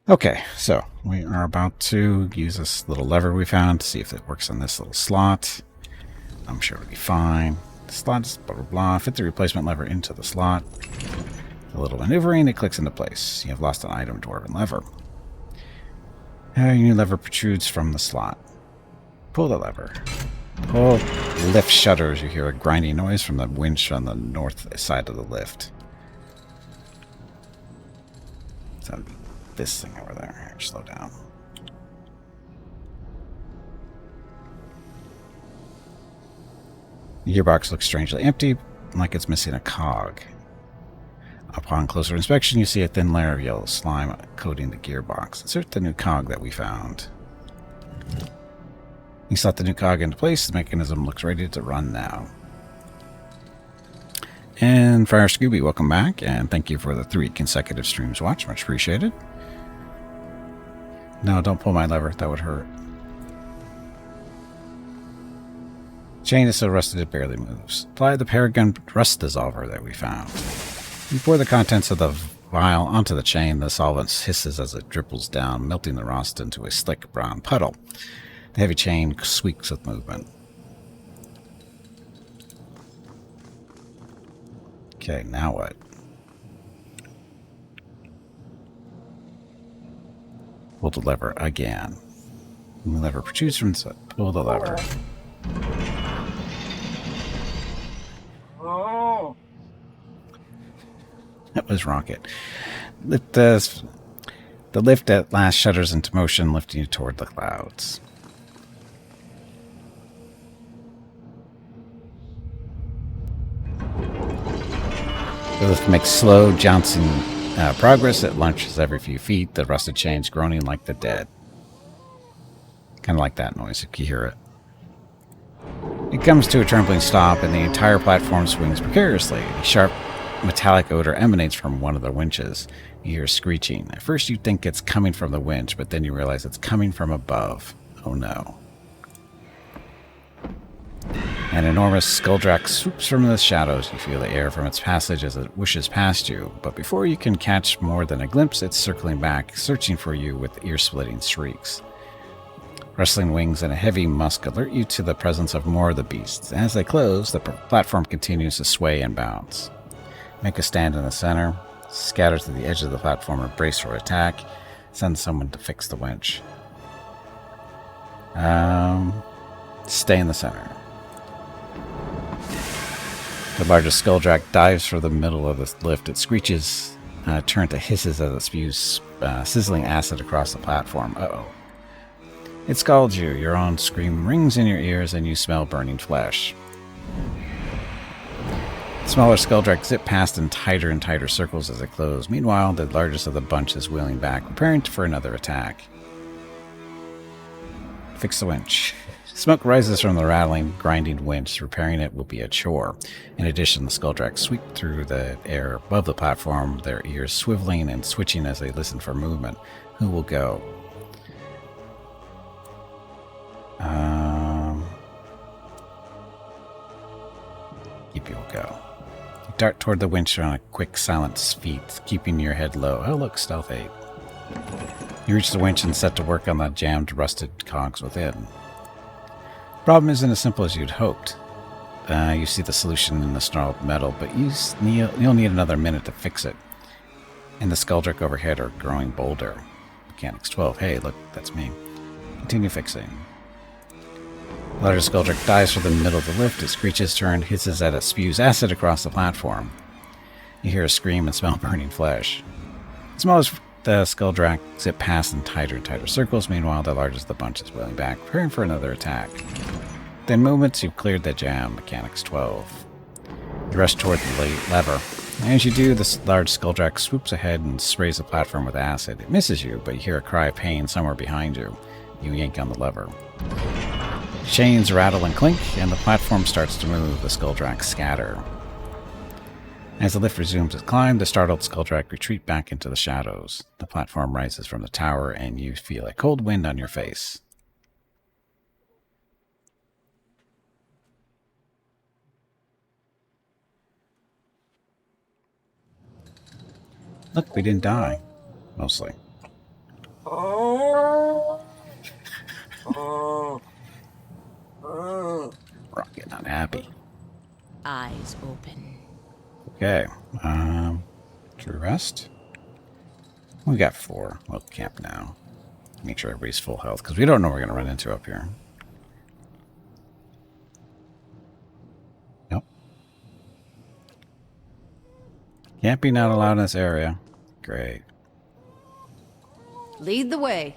Okay, so we are about to use this little lever we found to see if it works on this little slot. I'm sure it'll be fine. The slot is blah blah blah. Fit the replacement lever into the slot. A little maneuvering, it clicks into place. You have lost an item, dwarven lever. Your new lever protrudes from the slot. Pull the lever. Pull. Lift shutters. You hear a grinding noise from the winch on the north side of the lift. So this thing over there. Here, slow down. The gearbox looks strangely empty, like it's missing a cog. Upon closer inspection, you see a thin layer of yellow slime coating the gearbox. Insert the new cog that we found. You slot the new cog into place. The mechanism looks ready to run now. And Friar Scooby, welcome back, and thank you for the 3 consecutive streams watched. Much appreciated. No, don't pull my lever. That would hurt. Chain is so rusted it barely moves. Apply the Paragon rust dissolver that we found. You pour the contents of the vial onto the chain. The solvent hisses as it dripples down, melting the rust into a slick brown puddle. The heavy chain squeaks with movement. Okay, now what? Pull the lever again. The lever protrudes from the... Pull the lever. Oh. That was Rocket. The lift at last shudders into motion, lifting you toward the clouds. The lift makes slow, jouncing progress. It lunges every few feet, the rusted chains groaning like the dead. Kind of like that noise, if you hear it. It comes to a trembling stop, and the entire platform swings precariously. A sharp, metallic odor emanates from one of the winches. You hear screeching. At first you think it's coming from the winch, but then you realize it's coming from above. Oh no. An enormous skulldrak swoops from the shadows. You feel the air from its passage as it whooshes past you, but before you can catch more than a glimpse, it's circling back, searching for you with ear-splitting shrieks. Rustling wings and a heavy musk alert you to the presence of more of the beasts. As they close, the platform continues to sway and bounce. Make a stand in the center, scatter to the edge of the platform or brace for attack. Send someone to fix the winch. Stay in the center. The largest skulldrak dives for the middle of the lift. It screeches, turn to hisses as it spews sizzling acid across the platform. Uh-oh. It scalds you. Your own scream rings in your ears and you smell burning flesh. Smaller skulldrak zip past in tighter and tighter circles as they close. Meanwhile, the largest of the bunch is wheeling back, preparing for another attack. Fix the winch. Smoke rises from the rattling, grinding winch. Repairing it will be a chore. In addition, the skulldrak sweep through the air above the platform, their ears swiveling and switching as they listen for movement. Who will go? Yippee will go. You dart toward the winch on a quick, silent feet, keeping your head low. Oh, look, stealth 8. You reach the winch and set to work on the jammed, rusted cogs within. Problem isn't as simple as you'd hoped. You see the solution in the snarled metal, but you'll need another minute to fix it. And the skulldrak overhead are growing bolder. Mechanics 12. Hey, look, that's me. Continue fixing. The larger skulldrak dives for the middle of the lift. It screeches, turns, hisses at it, spews acid across the platform. You hear a scream and smell burning flesh. The smallest skulldrak zip past in tighter and tighter circles. Meanwhile, the largest of the bunch is wheeling back, preparing for another attack. Within moments, you've cleared the jam. Mechanics 12. You rush toward the lever. As you do, the large skulldrak swoops ahead and sprays the platform with acid. It misses you, but you hear a cry of pain somewhere behind you. You yank on the lever. Chains rattle and clink, and the platform starts to move. The skulldrak scatter. As the lift resumes its climb, the startled skulldrak retreat back into the shadows. The platform rises from the tower, and you feel a cold wind on your face. Look, we didn't die. Mostly. Rocket not happy. Eyes open. Okay. Should we rest? We got 4. We'll camp now. Make sure everybody's full health, because we don't know what we're going to run into up here. Nope. Camping not allowed in this area. Great. Lead the way.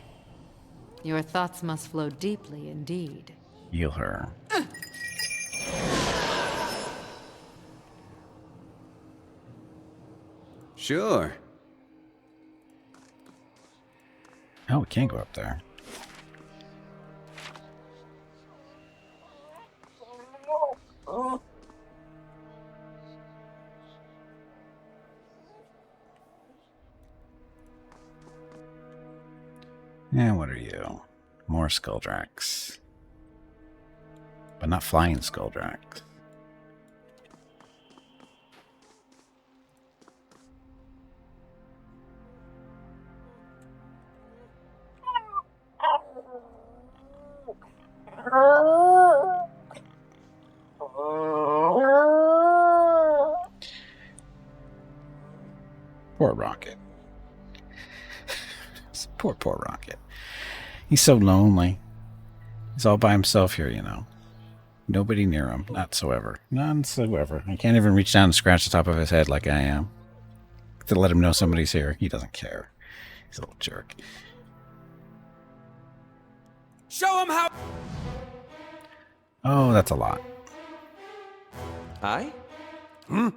Your thoughts must flow deeply indeed. Heal her. Sure. Oh, we can't go up there. And what are you? More Skulldraks. But not flying Skulldraks. Poor Rocket. Poor Rocket. He's so lonely. He's all by himself here, you know. Nobody near him. Not so ever. None so ever. I can't even reach down and scratch the top of his head like I am. To let him know somebody's here. He doesn't care. He's a little jerk. Show him how. Oh, that's a lot. Aye? Oh,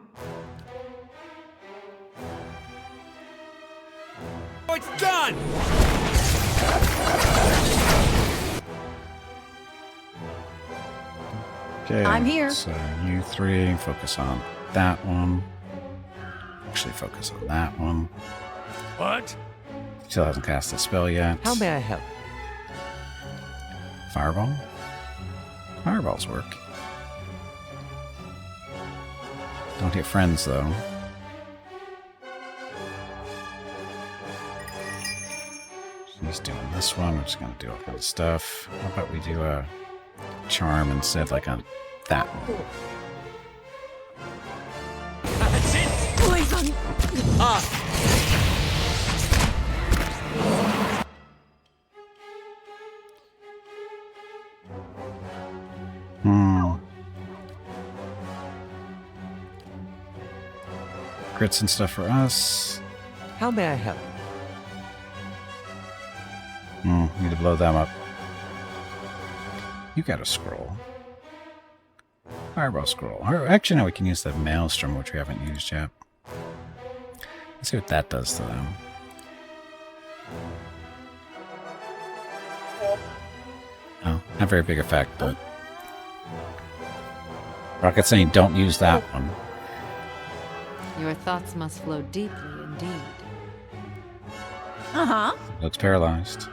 it's done! Okay. I'm here. So you 3 focus on that one. Actually, focus on that one. What? Still hasn't cast a spell yet. How may I help? Fireball? Fireballs work. Don't hit friends, though. She's doing this one. We're just going to do all kinds of stuff. How about we do a charm instead, like on that one? That's it! Poison! Crits and stuff for us. How may I help? Need to blow them up. You got a scroll. Fireball scroll. Or actually, no, we can use the maelstrom, which we haven't used yet. Let's see what that does to them. Oh, not very big effect, but Rocket's saying don't use that one. Your thoughts must flow deeply indeed. Looks paralyzed.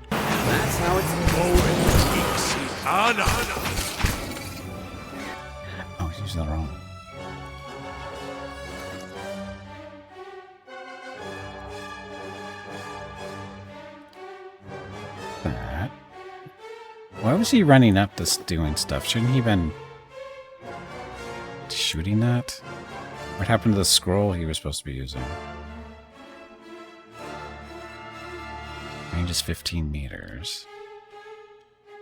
That's how it's going. Oh, he's using that wrong. That. Why was he running up this doing stuff? Shouldn't he have been shooting that? What happened to the scroll he was supposed to be using? Range is 15 meters.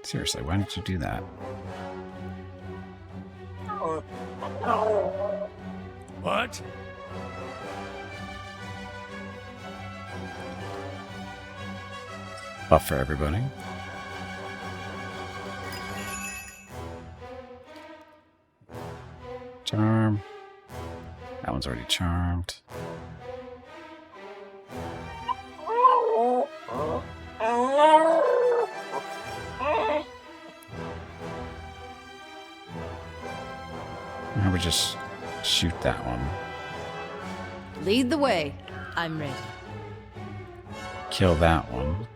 Seriously, why didn't you do that? What? Buff for everybody. Charm. That one's already charmed. How about just shoot that one? Lead the way. I'm ready. Kill that one.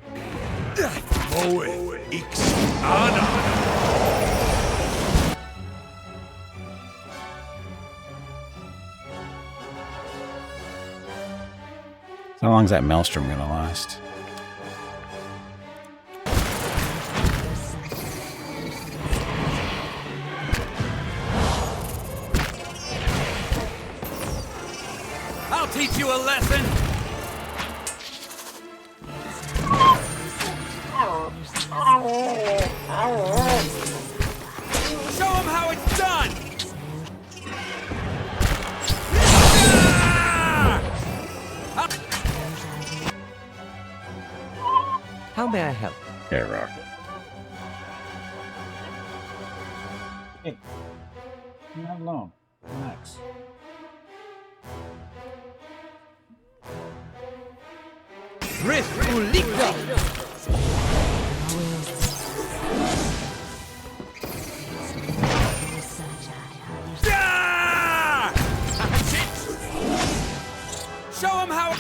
How long is that maelstrom gonna last? teach you a lesson? Show him how it's done! How may I help? Okay, Rock. Hey, you're not alone. Relax. That's it! Show him how...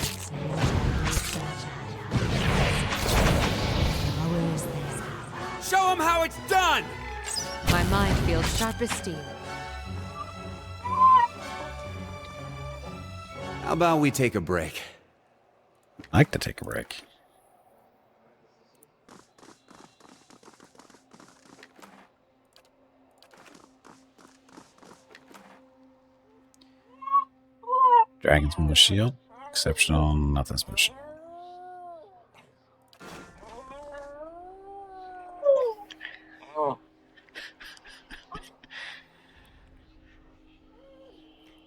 Show him how it's done! My mind feels sharp as steel. How about we take a break? I like to take a break. Dragon's Moon Shield. Exceptional, nothing special.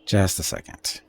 Just a second.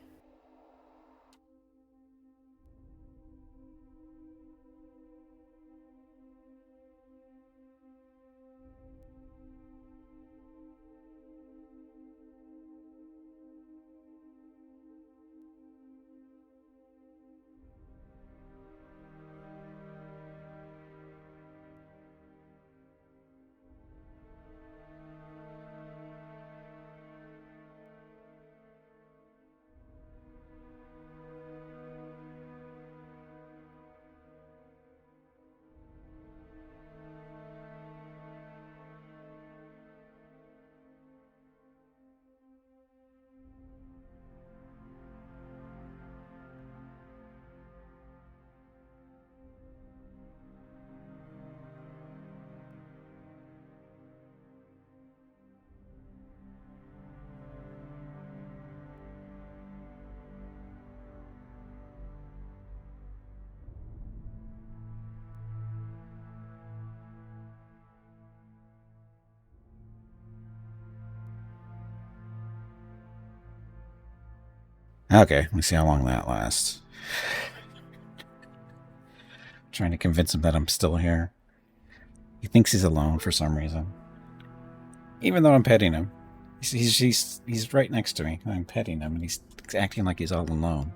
Okay, let me see how long that lasts. Trying to convince him that I'm still here. He thinks he's alone for some reason. Even though I'm petting him. He's right next to me. I'm petting him and he's acting like he's all alone.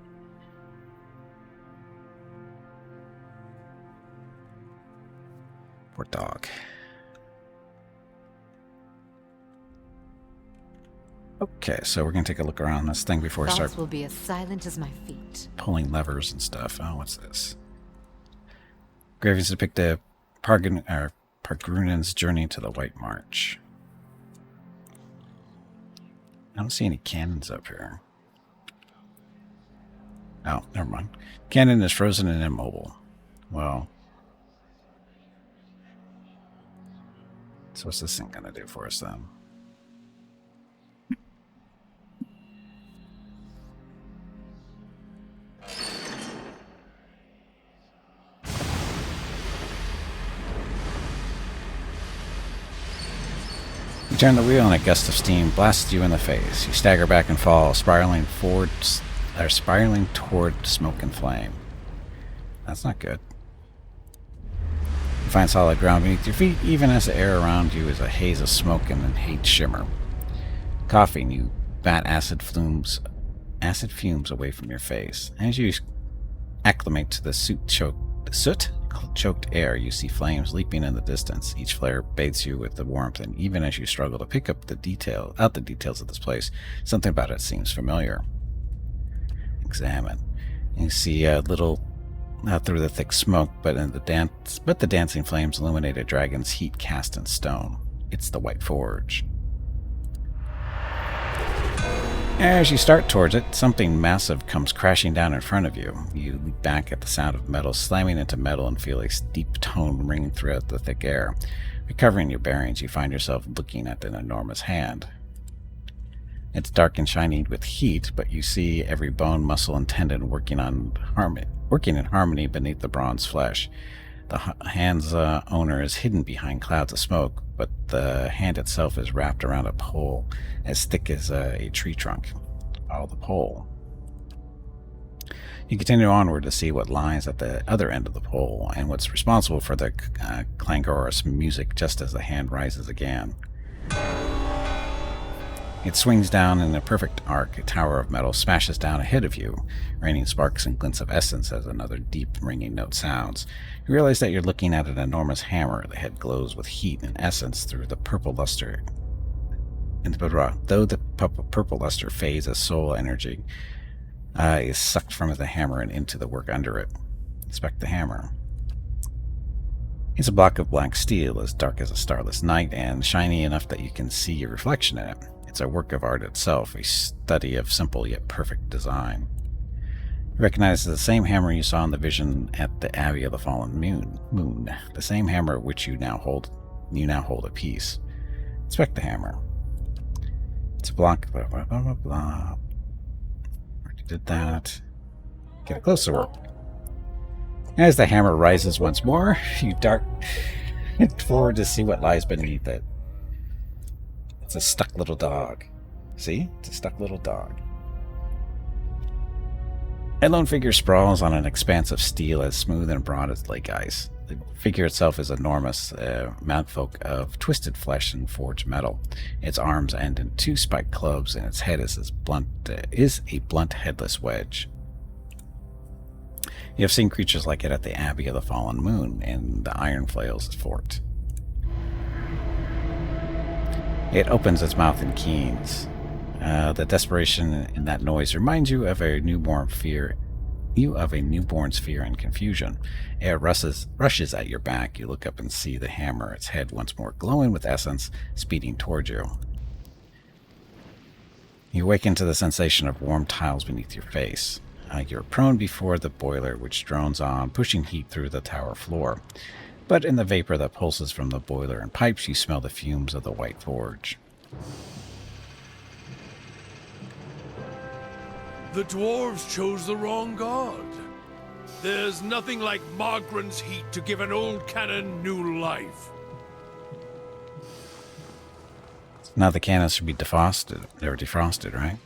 Poor dog. Okay, so we're going to take a look around this thing before we start Thoughts will be as silent as my feet. pulling levers and stuff. Oh, what's this? Gravings depict the Pargrunan's journey to the White March. I don't see any cannons up here. Oh, never mind. Cannon is frozen and immobile. Well. So what's this thing going to do for us then? You turn the wheel and a gust of steam blasts you in the face. You stagger back and fall, spiraling toward smoke and flame. That's not good. You find solid ground beneath your feet, even as the air around you is a haze of smoke and a hate shimmer. Coughing, you bat acid fumes away from your face. As you acclimate to the soot-choked air, you see flames leaping in the distance. Each flare bathes you with the warmth, and even as you struggle to pick up the details of this place, something about it seems familiar. Examine. You see a little through the thick smoke, but the dancing flames illuminate a dragon's heat cast in stone. It's the White Forge. As you start towards it, something massive comes crashing down in front of you. You leap back at the sound of metal slamming into metal and feel a deep tone ringing throughout the thick air. Recovering your bearings, you find yourself looking at an enormous hand. It's dark and shiny with heat, but you see every bone, muscle, and tendon working in harmony beneath the bronze flesh. The hand's owner is hidden behind clouds of smoke, but the hand itself is wrapped around a pole as thick as a tree trunk. Follow the pole. You continue onward to see what lies at the other end of the pole and what's responsible for the clangorous music just as the hand rises again. It swings down in a perfect arc. A tower of metal smashes down ahead of you, raining sparks and glints of essence as another deep, ringing note sounds. You realize that you're looking at an enormous hammer. The head glows with heat and essence through the purple luster. Though the purple luster fades as soul energy is sucked from the hammer and into the work under it. Inspect the hammer. It's a block of black steel, as dark as a starless night, and shiny enough that you can see your reflection in it. It's a work of art itself, a study of simple yet perfect design. You recognize the same hammer you saw in the vision at the Abbey of the Fallen Moon. The same hammer which you now hold a piece. Inspect the hammer. It's a block. Blah blah blah blah blah. Already did that. Get a closer look. As the hammer rises once more, you dart forward to see what lies beneath it. It's a stuck little dog. See? It's a stuck little dog. A lone figure sprawls on an expanse of steel as smooth and broad as lake ice. The figure itself is enormous, a mouthful of twisted flesh and forged metal. Its arms end in two spiked clubs, and its head is a blunt headless wedge. You have seen creatures like it at the Abbey of the Fallen Moon in the Iron Flails fort. It opens its mouth and keens. The desperation in that noise reminds you of a newborn's fear and confusion. Air rushes at your back. You look up and see the hammer, its head once more glowing with essence, speeding towards you. You awaken to the sensation of warm tiles beneath your face. You're prone before the boiler, which drones on, pushing heat through the tower floor. But in the vapor that pulses from the boiler and pipes, you smell the fumes of the white forge. The dwarves chose the wrong god. There's nothing like Margren's heat to give an old cannon new life. Now the cannons should be defrosted. They're defrosted, right?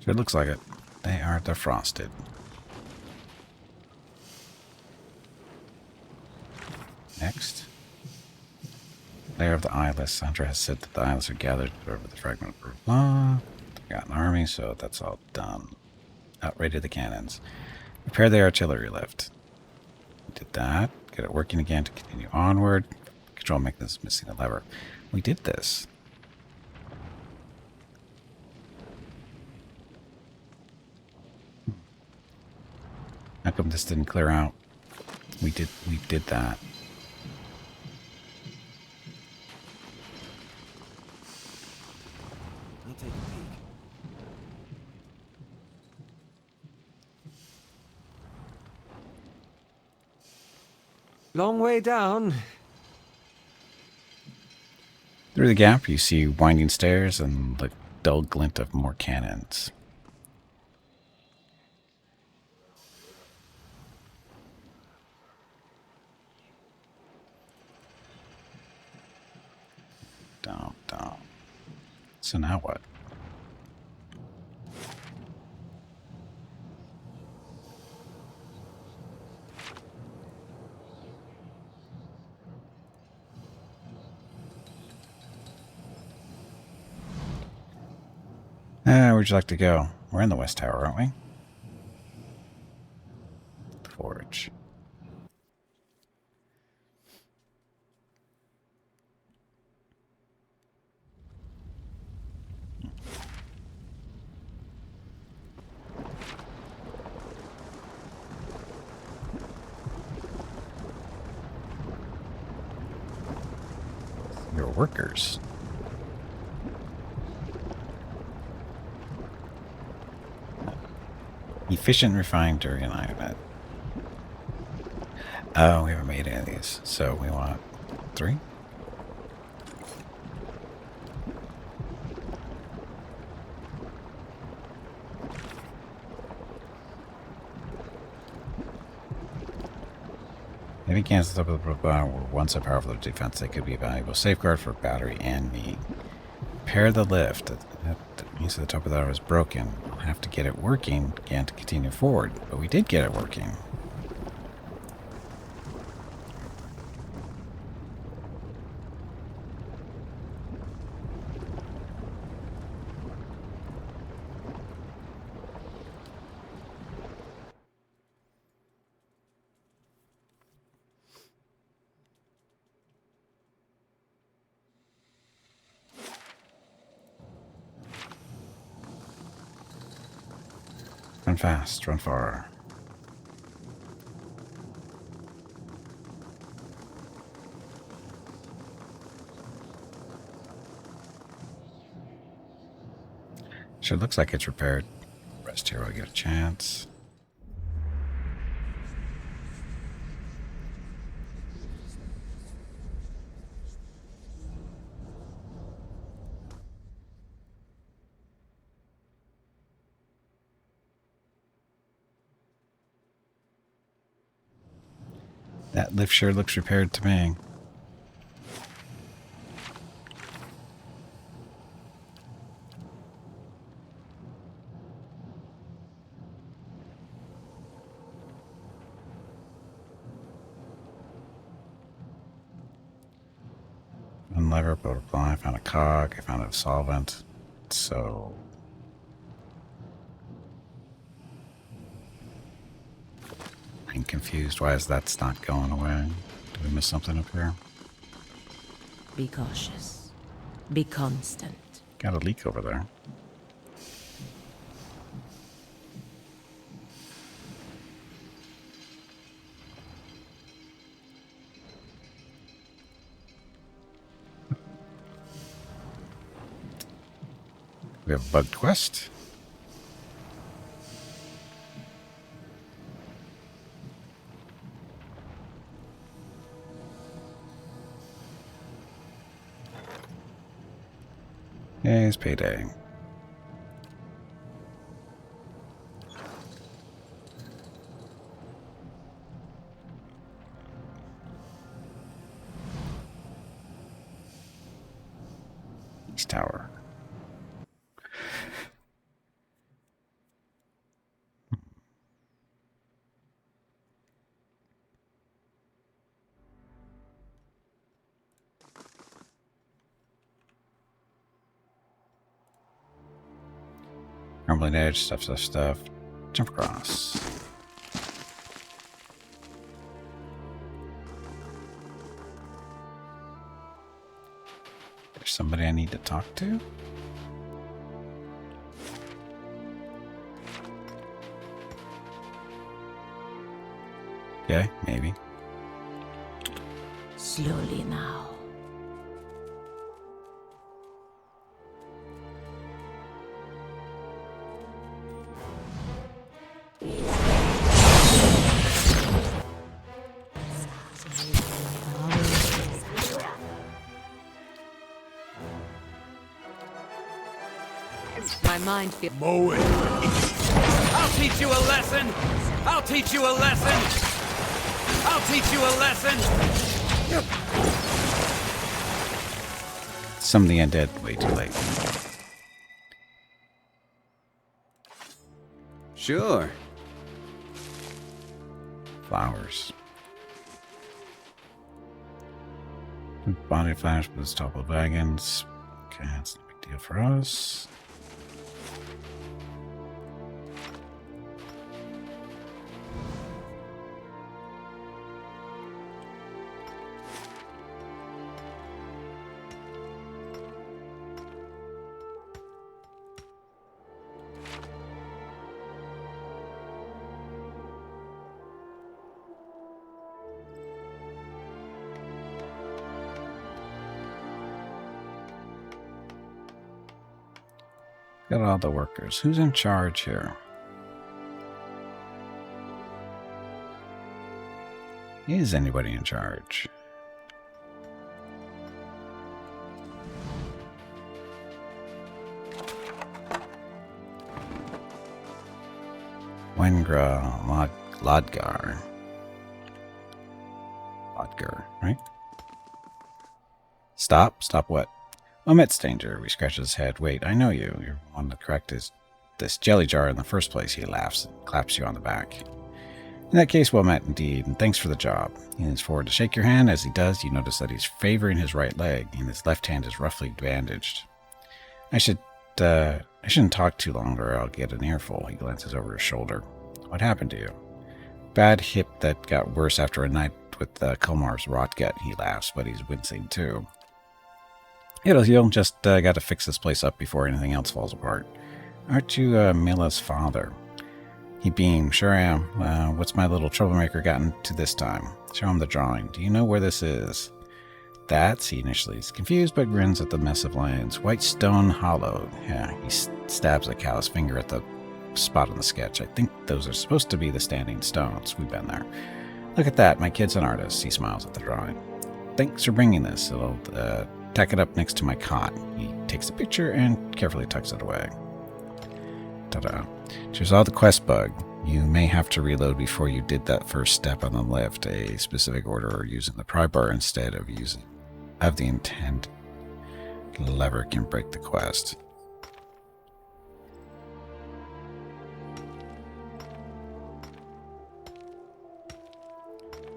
Sure looks like it. They are defrosted. Next. Layer of the eyeless. Sandra has said that the eyeless are gathered over the fragment of blah. They got an army, so that's all done. Outrated the cannons. Repair the artillery lift. Did that. Get it working again to continue onward. Control mechanism missing a lever. We did this. How come this didn't clear out? We did that. I'll take a peek. Long way down. Through the gap, you see winding stairs and the dull glint of more cannons. Down. So now what? Where'd you like to go? We're in the West Tower, aren't we? Forge. Your workers. Efficient, refined, Durgan iron. Oh, we haven't made any of these, so we want 3. Heavy cannons on top of the bar were once a powerful defense. They could be a valuable safeguard for Battery and me. Repair the lift. That means the top of the tower was broken. We'll have to get it working again to continue forward. But we did get it working. Run fast, run far. Sure looks like it's repaired. Rest here while I get a chance. That lift sure looks repaired to me. One lever, blah, blah, blah. I found a cog. I found a solvent. So... I'm confused. Why is that not going away? Did we miss something up here? Be cautious. Be constant. Got a leak over there. We have a bug quest. Yeah, it's payday. East Tower. Crumbling edge, stuff. Jump across. There's somebody I need to talk to? Okay, maybe. Slowly now. My mind feels... Mow it. I'll teach you a lesson! I'll teach you a lesson! I'll teach you a lesson! Some of the undead way too late. Sure. Flowers. Body flash with toppled wagons. Okay, that's no big deal for us. Got all the workers. Who's in charge here? Is anybody in charge? Wengra, Lodgar. Stop? Stop what? Omits danger. He scratches his head. Wait, I know you. You're one to correct this jelly jar in the first place. He laughs and claps you on the back. In that case, well met indeed, and thanks for the job. He leans forward to shake your hand. As he does, you notice that he's favoring his right leg, and his left hand is roughly bandaged. I shouldn't talk too long or I'll get an earful. He glances over his shoulder. What happened to you? Bad hip that got worse after a night with Kulmar's rotgut. He laughs, but he's wincing too. It'll heal. Just got to fix this place up before anything else falls apart. Aren't you Mila's father? He beamed. Sure I am. What's my little troublemaker gotten to this time? Show him the drawing. Do you know where this is? That's, he initially is confused, but grins at the mess of lines. White stone hollow. Yeah, he stabs a callous finger at the spot on the sketch. I think those are supposed to be the standing stones. We've been there. Look at that. My kid's an artist. He smiles at the drawing. Thanks for bringing this. It'll tack it up next to my cot. He takes a picture and carefully tucks it away. Ta-da. To resolve the quest bug, you may have to reload before you did that first step on the lift. A specific order or using the pry bar instead of the intent lever can break the quest.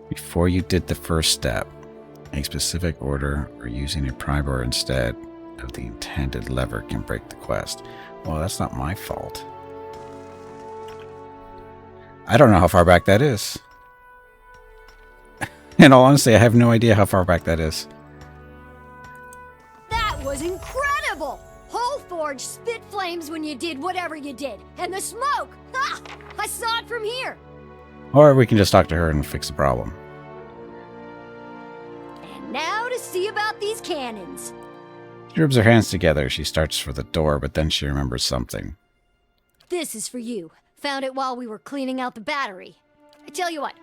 Before you did the first step, a specific order or using a pry bar instead of the intended lever can break the quest. Well, that's not my fault. I don't know how far back that is. In all honesty, I have no idea how far back that is. That was incredible! Whole Forge spit flames when you did whatever you did. And the smoke! Ha! I saw it from here! Or we can just talk to her and fix the problem. And now to see about these cannons. She rubs her hands together. She starts for the door, but then she remembers something. This is for you. Found it while we were cleaning out the battery. I tell you what,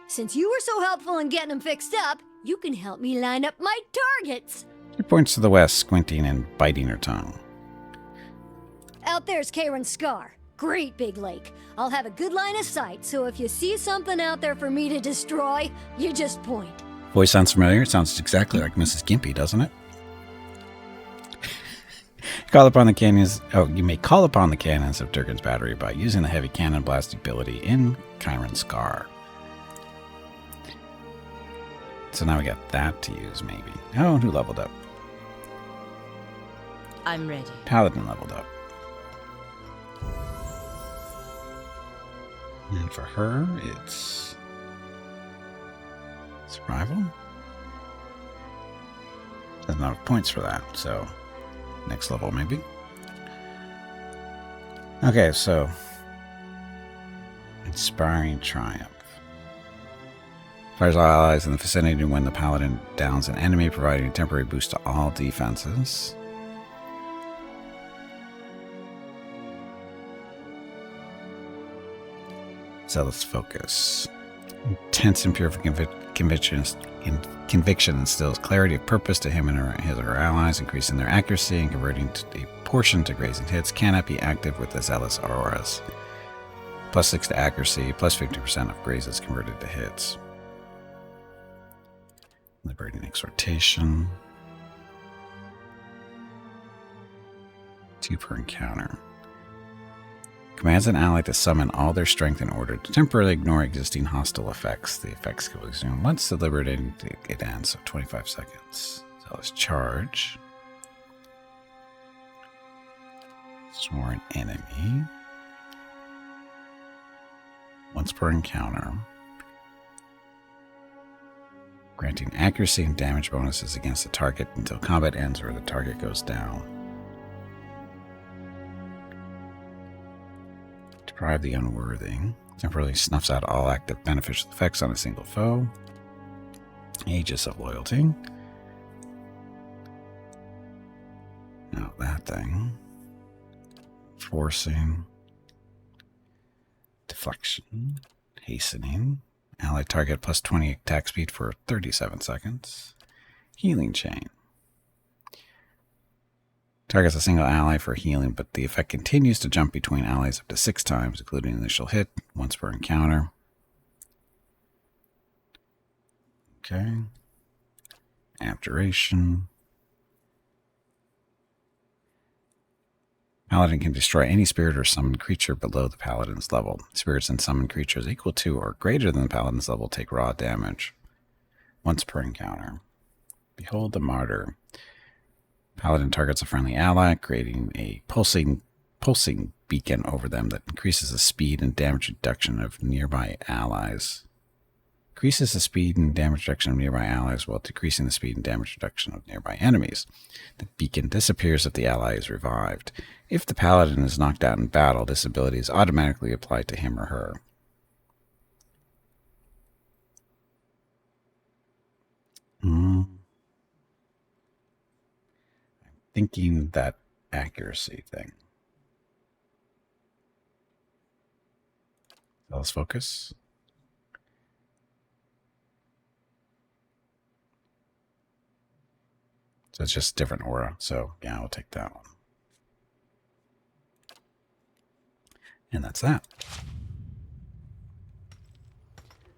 since you were so helpful in getting them fixed up, you can help me line up my targets. She points to the west, squinting and biting her tongue. Out there's Kairon's Scar. Great big lake. I'll have a good line of sight, so if you see something out there for me to destroy, you just point. Voice sounds familiar. It sounds exactly like Mrs. Gimpy, doesn't it? You may call upon the cannons of Durgan's battery by using the heavy cannon blast ability in Kairon's Scar. So now we got that to use, maybe. Oh, who leveled up? I'm ready. Paladin leveled up. And for her, it's survival. Doesn't have points for that, so next level maybe. Okay, so Inspiring Triumph. Fires all allies in the vicinity when the paladin downs an enemy, providing a temporary boost to all defenses. Zealous focus. Intense and pure conviction instills clarity of purpose to him and his or her allies, increasing their accuracy and converting a portion to grazing hits. Cannot be active with the zealous auroras. +6 to accuracy, +50% of grazes converted to hits. Liberating exhortation. 2 per encounter. Commands an ally to summon all their strength in order to temporarily ignore existing hostile effects. The effects can resume once delivered and it ends, so 25 seconds. Zealous charge. Sworn enemy. Once per encounter. Granting accuracy and damage bonuses against the target until combat ends or the target goes down. Deprive the unworthy. Temporarily snuffs out all active beneficial effects on a single foe. Aegis of Loyalty. Now that thing. Forcing. Deflection. Hastening. Ally target +20 attack speed for 37 seconds. Healing Chain. Targets a single ally for healing, but the effect continues to jump between allies up to 6 times, including initial hit, once per encounter. Okay. Abjuration. Paladin can destroy any spirit or summoned creature below the paladin's level. Spirits and summoned creatures equal to or greater than the paladin's level take raw damage once per encounter. Behold the Martyr. Paladin targets a friendly ally, creating a pulsing beacon over them that increases the speed and damage reduction of nearby allies. Increases the speed and damage reduction of nearby allies while decreasing the speed and damage reduction of nearby enemies. The beacon disappears if the ally is revived. If the paladin is knocked out in battle, this ability is automatically applied to him or her. I'm thinking that accuracy thing. So let's focus. So it's just different aura. So yeah, we'll take that one. And that's that.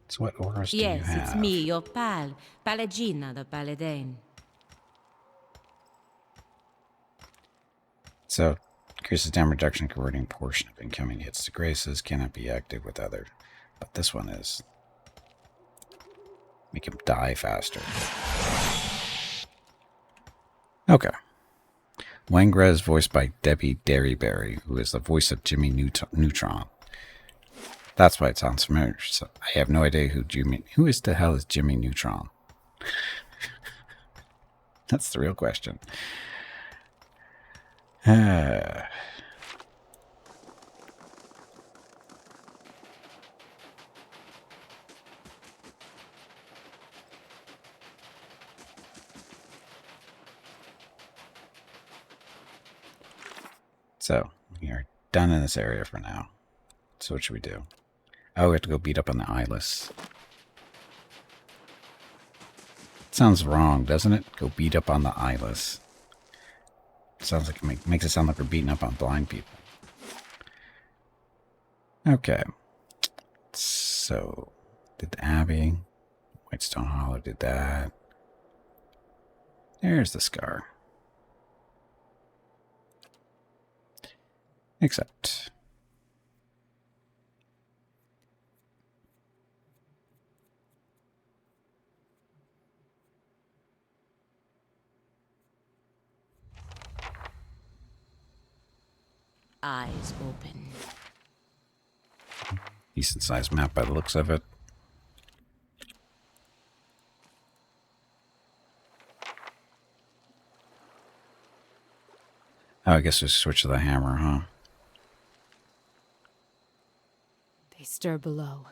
So what auras do you have? Yes, it's me, your pal, Pallegina the Paladin. So increases damage reduction, converting portion of incoming hits to graces, cannot be active with other. But this one is make him die faster. Okay. Wangra is voiced by Debbie Derryberry, who is the voice of Jimmy Neutron. That's why it sounds familiar. So I have no idea who is the hell is Jimmy Neutron? That's the real question. So, we are done in this area for now. So what should we do? Oh, we have to go beat up on the eyeless. Sounds wrong, doesn't it? Go beat up on the eyeless. Sounds like it makes it sound like we're beating up on blind people. Okay. So, did Abbey. Whitestone Hollow did that. There's the scar. Except. Eyes open. Decent sized map by the looks of it. Oh, I guess we switch to the hammer, huh? They stir below.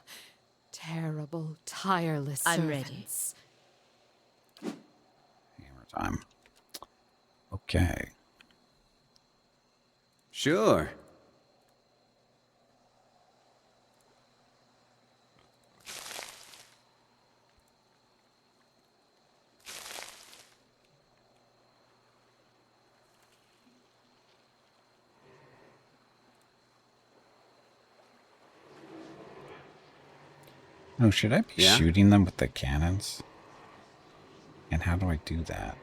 Terrible, tireless I'm ready. servants. Hammer time. Okay. Sure. Oh, should I be Yeah? shooting them with the cannons? And how do I do that?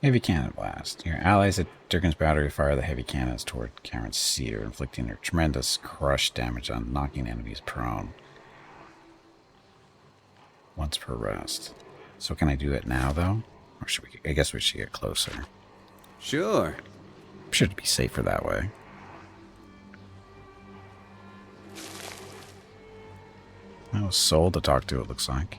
Heavy cannon blast. Your allies at Durgan's battery fire the heavy cannons toward Karen's cedar, inflicting their tremendous crush damage on knocking enemies prone. Once per rest. So can I do it now, though? Or should we? I guess we should get closer. Sure. Should be safer that way. Oh, Soul to talk to, it looks like.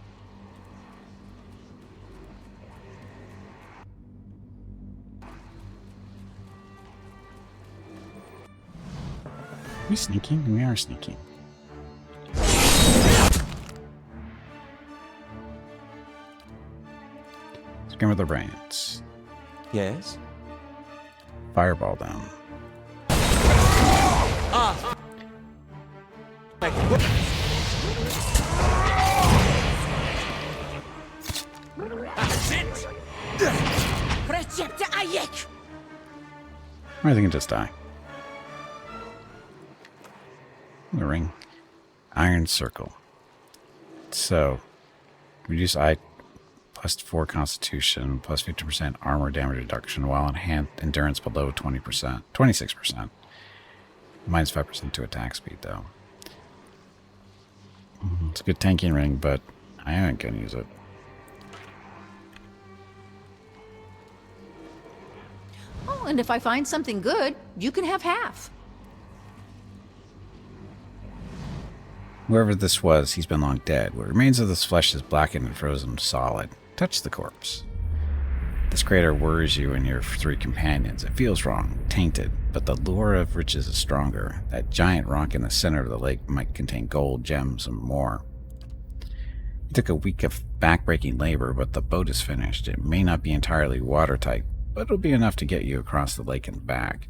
Are we sneaking? We are sneaking. Skim with the brains. Yes? Fireball them. Or I think it just die. The ring. Iron circle. So, reduce I plus 4 constitution, plus 50% armor damage reduction, while enhanced endurance below 20%. 26%. Minus 5% to attack speed, though. It's a good tanking ring, but I ain't gonna use it. Oh, and if I find something good, you can have half. Whoever this was, he's been long dead. What remains of this flesh is blackened and frozen solid. Touch the corpse. This crater worries you and your 3 companions. It feels wrong, tainted, but the lure of riches is stronger. That giant rock in the center of the lake might contain gold, gems, and more. It took a week of backbreaking labor, but the boat is finished. It may not be entirely watertight, but it'll be enough to get you across the lake and back.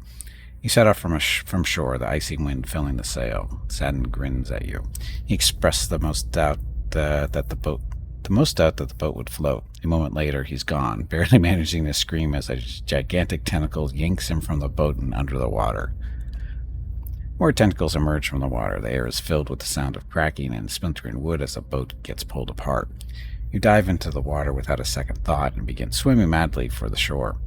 You set off from shore, the icy wind filling the sail. Satin grins at you. He expressed the most doubt that the boat would float. A moment later, he's gone, barely managing to scream as a gigantic tentacle yanks him from the boat and under the water. More tentacles emerge from the water. The air is filled with the sound of cracking and splintering wood as the boat gets pulled apart. You dive into the water without a second thought and begin swimming madly for the shore,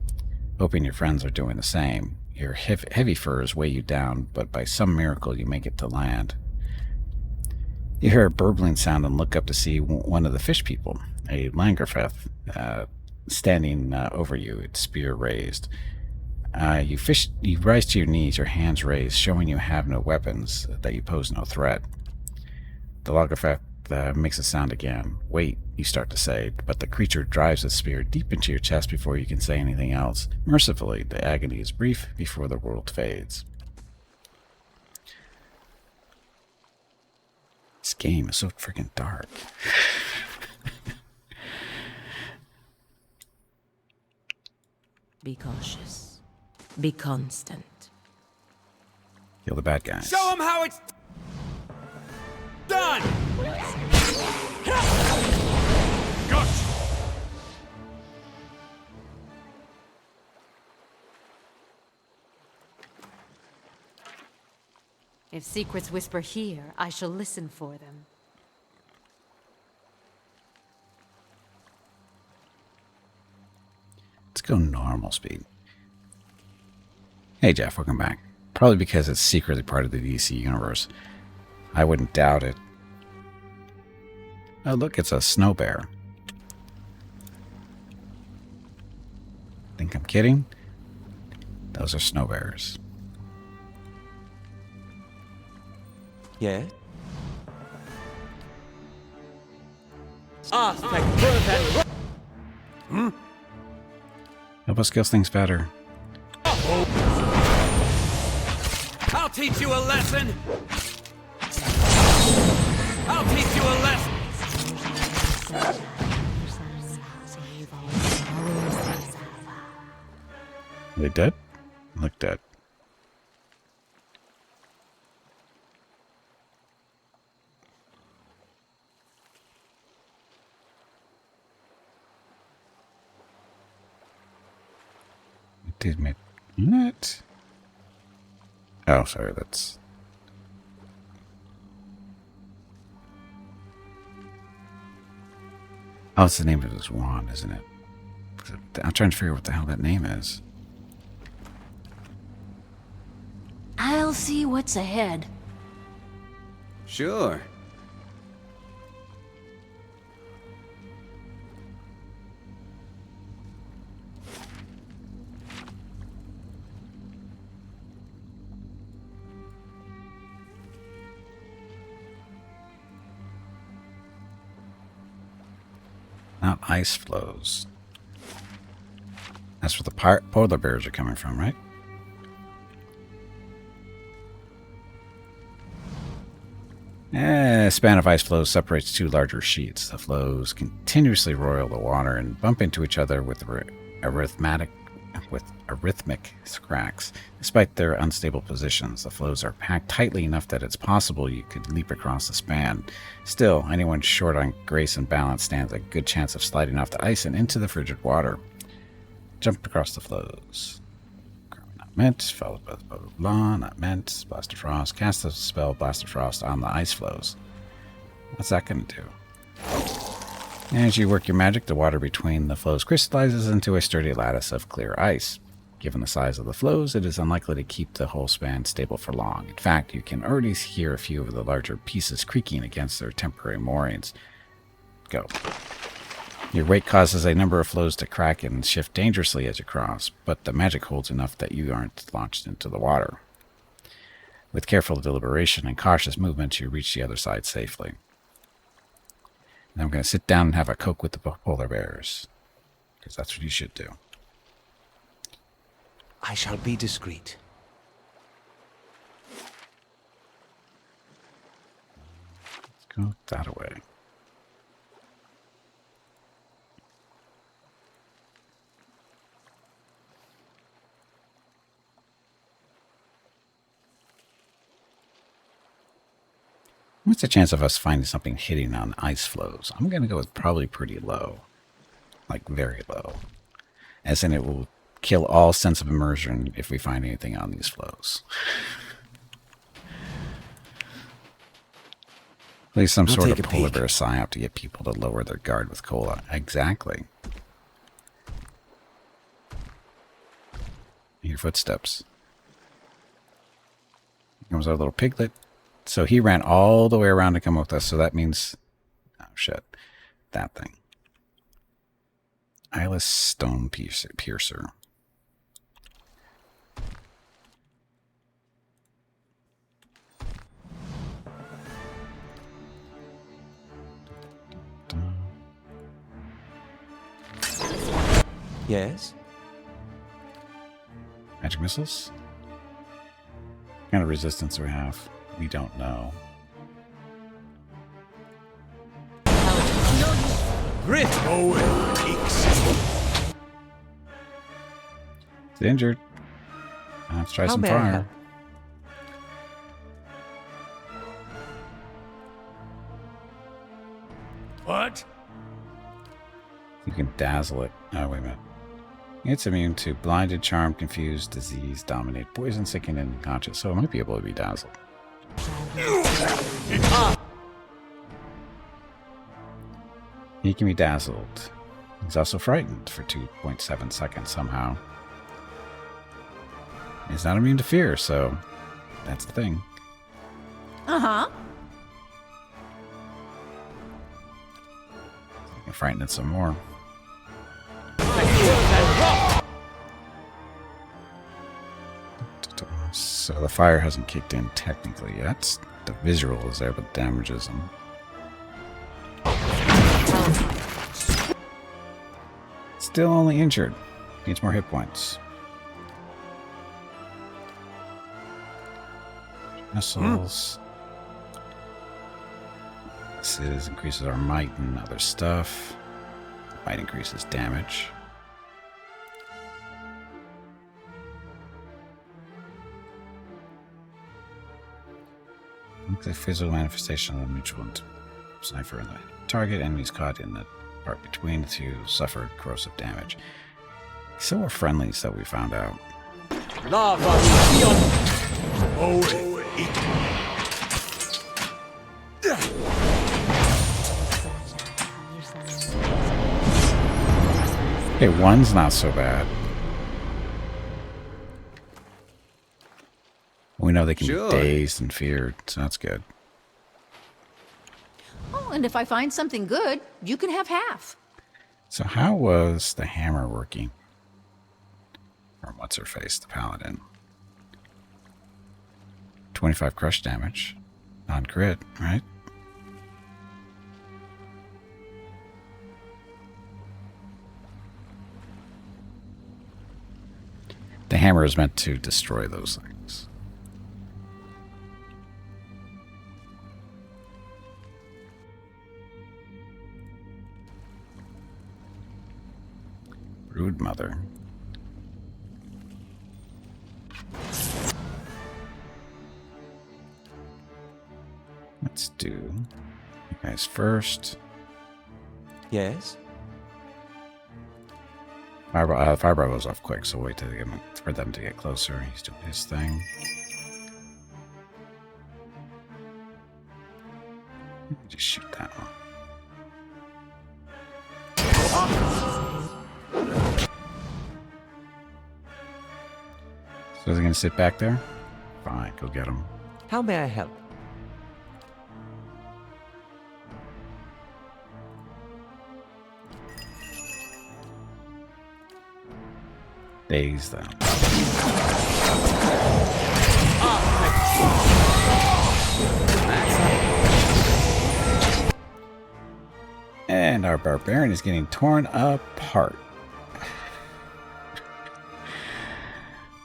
hoping your friends are doing the same. Your heavy furs weigh you down, but by some miracle you make it to land. You hear a burbling sound and look up to see one of the fish people, a Langerfeth, standing over you, its spear raised. You rise to your knees, your hands raised, showing you have no weapons, that you pose no threat. The Langerfeth makes a sound again. Wait, you start to say, but the creature drives its spear deep into your chest before you can say anything else. Mercifully, the agony is brief before the world fades. This game is so freaking dark. Be cautious. Be constant. Kill the bad guys. Show him how it's done! Gotcha! If secrets whisper here, I shall listen for them. Let's go normal speed. Hey Jeff, welcome back. Probably because it's secretly part of the DC universe. I wouldn't doubt it. Oh look, it's a snow bear. Think I'm kidding? Those are snow bears. Yeah? Ah, thank perfect. Help us kill things better. I'll teach you a lesson! I'll teach you a lesson! Are they dead? Look dead. Did me what? Oh, sorry, that's... Oh, it's the name of his wand, isn't it? I'm trying to figure out what the hell that name is. I'll see what's ahead. Sure. Not ice flows. That's where the polar bears are coming from, right? A span of ice flows separates 2 larger sheets. The flows continuously roil the water and bump into each other with arrhythmic cracks. Despite their unstable positions, the flows are packed tightly enough that it's possible you could leap across the span. Still, anyone short on grace and balance stands a good chance of sliding off the ice and into the frigid water. Jump across the flows. Growing up. Meant, followed by blah, blah, blah, not meant, Blast of Frost. Cast the spell Blast of Frost on the ice flows. What's that going to do? As you work your magic, the water between the flows crystallizes into a sturdy lattice of clear ice. Given the size of the flows, it is unlikely to keep the whole span stable for long. In fact, you can already hear a few of the larger pieces creaking against their temporary moorings. Go. Your weight causes a number of flows to crack and shift dangerously as you cross, but the magic holds enough that you aren't launched into the water. With careful deliberation and cautious movements, you reach the other side safely. Now I'm going to sit down and have a Coke with the polar bears, because that's what you should do. I shall be discreet. Let's go that away. What's the chance of us finding something hitting on ice flows? I'm going to go with probably pretty low. Like very low. As in it will kill all sense of immersion if we find anything on these flows. At least some sort of polar bear psyop to get people to lower their guard with cola. Exactly. Your footsteps. Here comes our little piglet. So he ran all the way around to come with us. So that means... Oh, shit. That thing. Eyeless Stone Piercer. Yes? Magic missiles? What kind of resistance do we have? We don't know. Grit! It's injured. Let's try some fire. What? You can dazzle it. Oh, wait a minute. It's immune to blinded, charmed, confused, disease, dominate, poison, sickened, and unconscious, so it might be able to be dazzled. He can be dazzled. He's also frightened for 2.7 seconds somehow. He's not immune to fear, so that's the thing. Uh-huh. You can frighten it some more. So the fire hasn't kicked in technically yet. The visual is there, but damages him. Still only injured. Needs more hit points. Missiles. This increases our might and other stuff. Might increases damage. The physical manifestation of a mutual cipher in the target. Enemies caught in the part between the two suffered corrosive damage. So we're friendlies that we found out. Okay, one's not so bad. We know they can be dazed and feared, so that's good. Oh, and if I find something good, you can have half. So how was the hammer working? Or what's her face, the paladin? 25 crush damage. Non-crit, right? The hammer is meant to destroy those things. Brood Mother. Let's do you guys first. Yes? Fireball goes off quick, so wait for them to get closer. He's doing his thing. Just shoot that one. So is he gonna sit back there? Fine, go get him. How may I help? Daze them. And our barbarian is getting torn apart.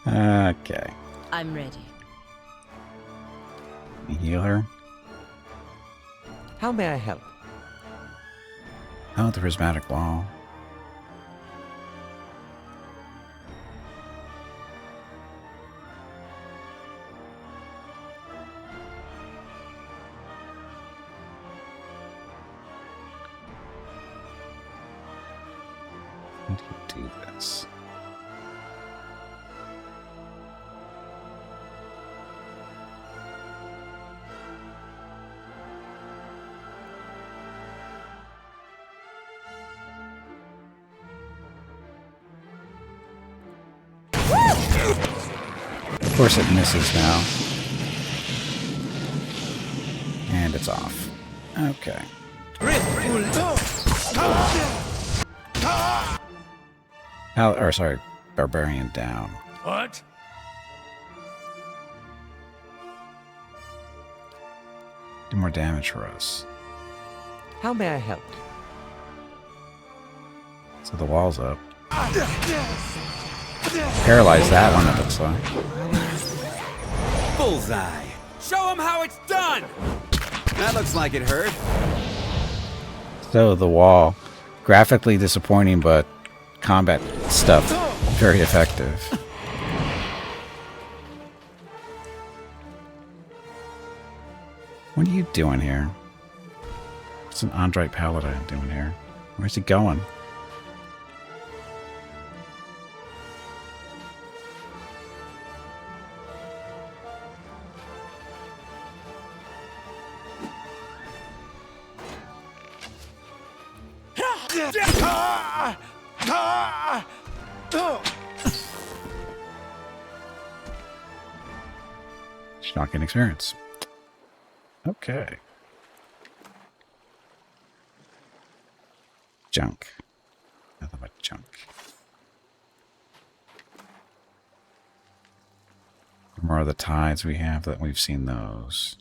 Okay. I'm ready. You heal her. How may I help? Oh, the prismatic wall. How do you do this? Of course it misses now. And it's off. Okay. Barbarian down. What? Do more damage for us. How may I help? So the wall's up. Paralyze that one, it looks like. Bullseye. Show him how it's done. That looks like it hurt. So the wall, graphically disappointing, but combat stuff very effective. What are you doing here? What's an Andrite Paladin doing here? Where's he going? She's not getting experience. Okay. Junk. Nothing but junk. More of the tides we have that we've seen those.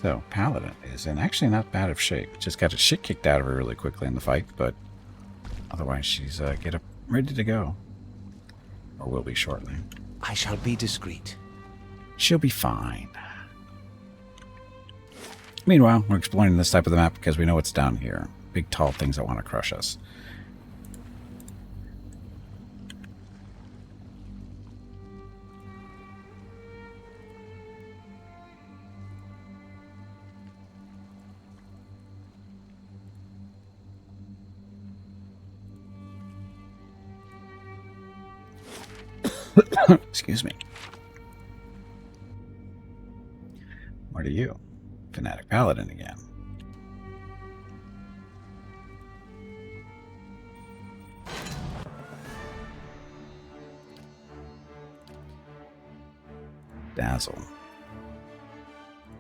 So, Paladin is in actually not bad of shape. Just got his shit kicked out of her really quickly in the fight, but otherwise she's ready to go. Or will be shortly. I shall be discreet. She'll be fine. Meanwhile, we're exploring this type of the map because we know what's down here. Big, tall things that want to crush us. Excuse me. What are you? Fanatic Paladin again. Dazzle.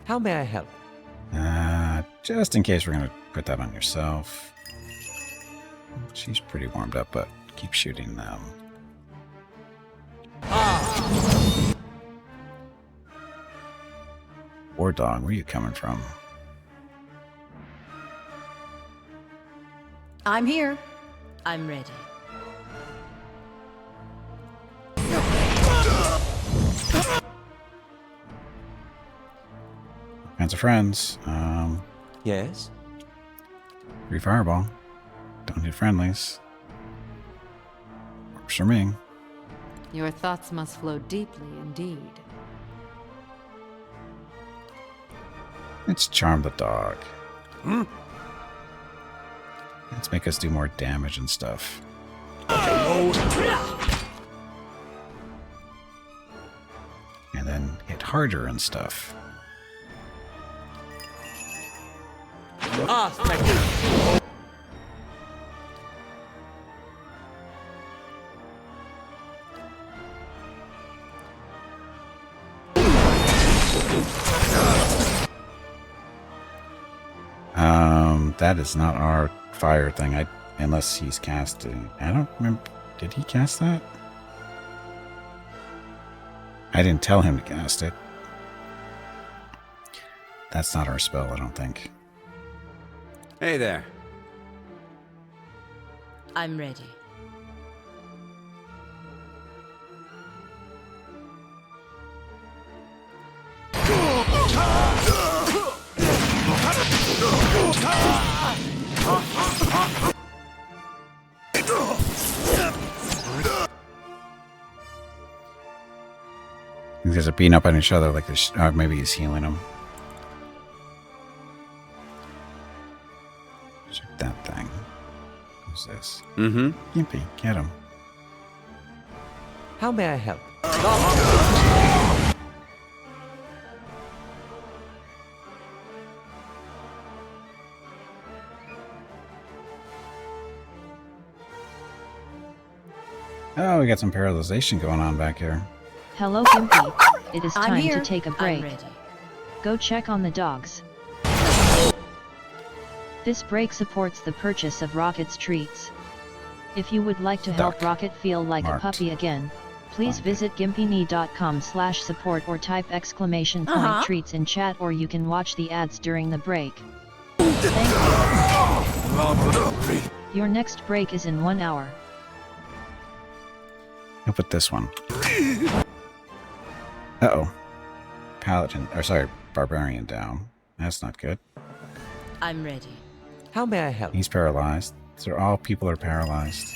How may I help? Just in case we're going to put that on yourself. She's pretty warmed up, but keep shooting them. War Dog, where are you coming from? I'm here. I'm ready. Kinds of friends. Yes? Free Fireball. Don't hit friendlies. Works for me. Your thoughts must flow deeply indeed. Let's charm the dog. Let's make us do more damage and stuff. And then hit harder and stuff. That is not our fire thing. Unless he's casting. I don't remember. Did he cast that? I didn't tell him to cast it. That's not our spell, I don't think. Hey there. I'm ready. You guys are beating up on each other like this. Maybe he's healing them. Check that thing. Who's this? Mm-hmm. Gimpy, get him. How may I help? Oh, we got some paralyzation going on back here. Hello, Gimpy. It is I'm time here. to take a I'm break. ready. Go check on the dogs. This break supports the purchase of Rocket's treats. If you would like to help Duck. Rocket feel like Marked. a puppy again, please Find visit gimpyknee.com/support or type exclamation point treats in chat, or you can watch the ads during the break. Thank you. Your next break is in 1 hour. I'll put this one. Uh-oh. Paladin, or sorry, Barbarian down. That's not good. I'm ready. How may I help? He's paralyzed. So all people are paralyzed.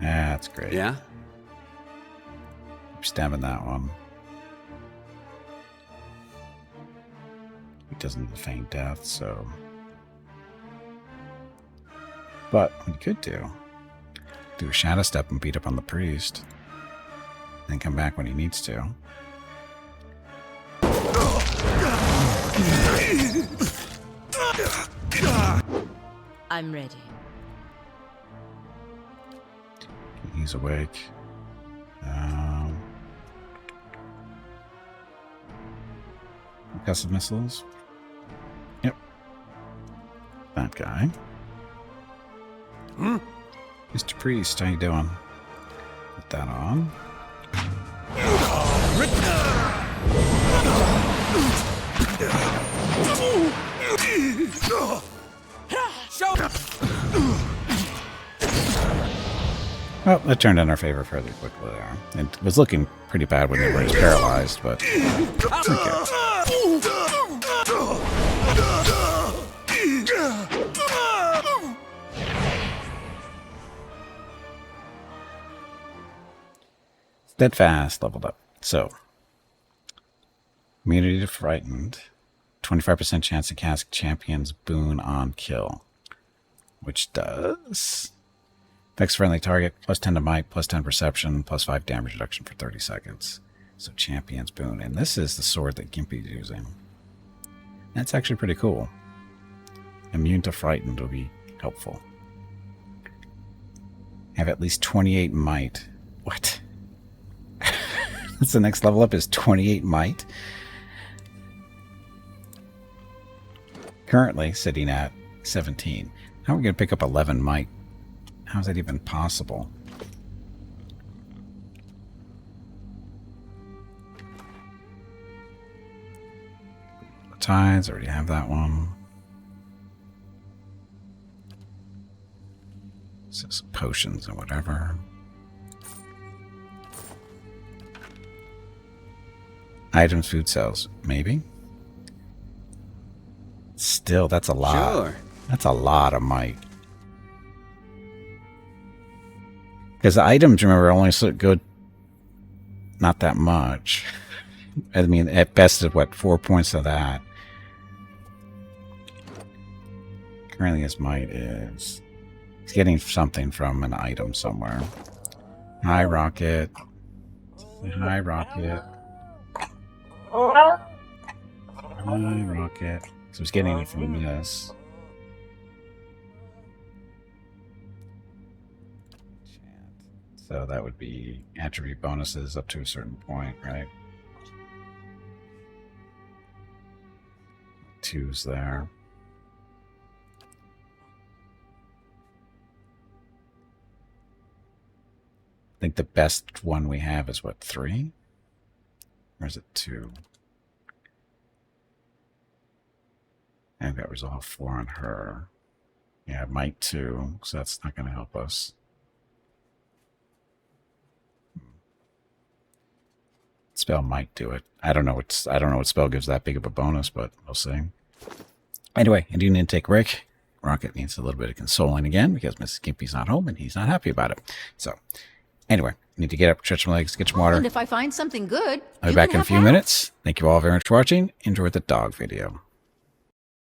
That's great. Yeah? Keep stabbing that one. He doesn't need to feign death, so... But what he could do a shadow step and beat up on the priest. Then come back when he needs to. I'm ready. He's awake. Concussive missiles. Yep. That guy. Mr. Priest, how you doing? Put that on. Well, that turned in our favor fairly quickly there. It was looking pretty bad when they were just paralyzed, but it's okay. Steadfast leveled up. So, immunity to frightened. 25% chance to cast Champion's Boon on kill. Which does... Affects friendly target, plus 10 to might, plus 10 perception, plus 5 damage reduction for 30 seconds. So Champion's Boon. And this is the sword that Gimpy's using. That's actually pretty cool. Immune to frightened will be helpful. Have at least 28 might. What? That's the next level up is 28 might. Currently sitting at 17. How are we going to pick up 11 might? How is that even possible? Tides, already have that one. So some potions and whatever. Items, food cells, maybe? Still, that's a lot. Sure. That's a lot of might. Because the items, remember, are only so good. Not that much. I mean, at best, at what, 4 points of that. Currently, his might is... He's getting something from an item somewhere. Hi, Rocket. Hi, Rocket. Hi, Rocket. So he's getting it from this. So that would be attribute bonuses up to a certain point, right? 2's there. I think the best one we have is what, 3? Or is it 2? I've got resolve 4 on her. Yeah, might 2, so that's not going to help us. Spell might do it. I don't know what spell gives that big of a bonus, but we'll see. Anyway, I do need to take a break. Rocket needs a little bit of consoling again because Mrs. Gimpy's not home and he's not happy about it. So, anyway, I need to get up, stretch my legs, get some water. And if I find something good, I'll be back in a few minutes. Thank you all very much for watching. Enjoy the dog video.